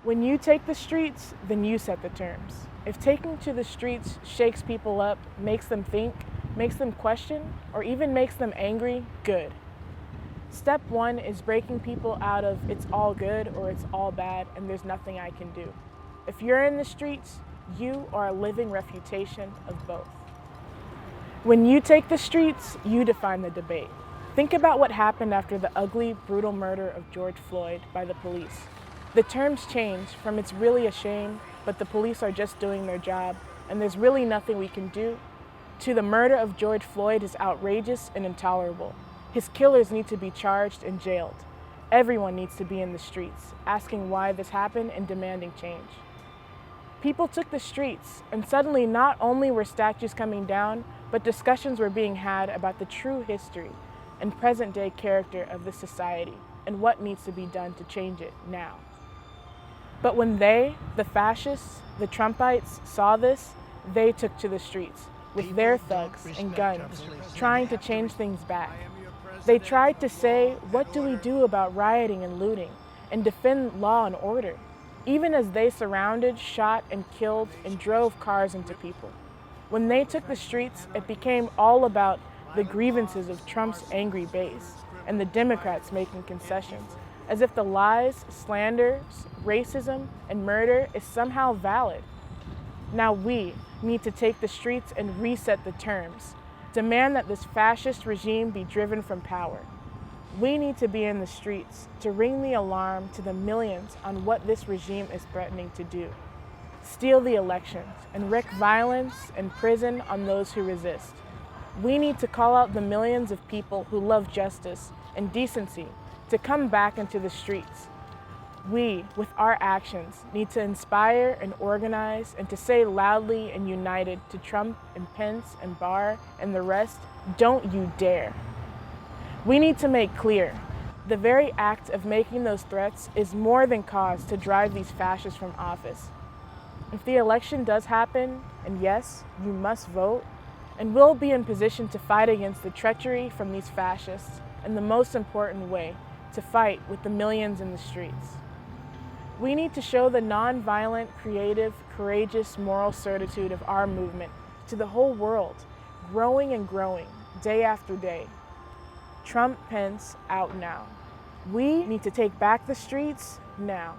When you take the streets, then you set the terms. If taking to the streets shakes people up, makes them think, makes them question, or even makes them angry, good. Step one is breaking people out of it's all good or it's all bad and there's nothing I can do. If you're in the streets, you are a living refutation of both. When you take the streets, you define the debate. Think about what happened after the ugly, brutal murder of George Floyd by the police. The terms change from it's really a shame, but the police are just doing their job and there's really nothing we can do, to the murder of George Floyd is outrageous and intolerable. His killers need to be charged and jailed. Everyone needs to be in the streets, asking why this happened and demanding change. People took the streets, and suddenly not only were statues coming down, but discussions were being had about the true history and present-day character of this society and what needs to be done to change it now. But when they, the fascists, the Trumpites, saw this, they took to the streets with their thugs and guns, trying to change things back. They tried to say, what do we do about rioting and looting, and defend law and order, even as they surrounded, shot, and killed, and drove cars into people. When they took the streets, it became all about the grievances of Trump's angry base and the Democrats making concessions, as if the lies, slanders, racism, and murder is somehow valid. Now we need to take the streets and reset the terms, demand that this fascist regime be driven from power. We need to be in the streets to ring the alarm to the millions on what this regime is threatening to do. Steal the elections and wreak violence and prison on those who resist. We need to call out the millions of people who love justice and decency to come back into the streets. We, with our actions, need to inspire and organize and to say loudly and united to Trump and Pence and Barr and the rest, don't you dare. We need to make clear, the very act of making those threats is more than cause to drive these fascists from office. If the election does happen, and yes, you must vote, and we'll be in position to fight against the treachery from these fascists, and the most important way, to fight with the millions in the streets. We need to show the nonviolent, creative, courageous, moral certitude of our movement to the whole world, growing and growing, day after day. Trump, Pence, out now. We need to take back the streets now.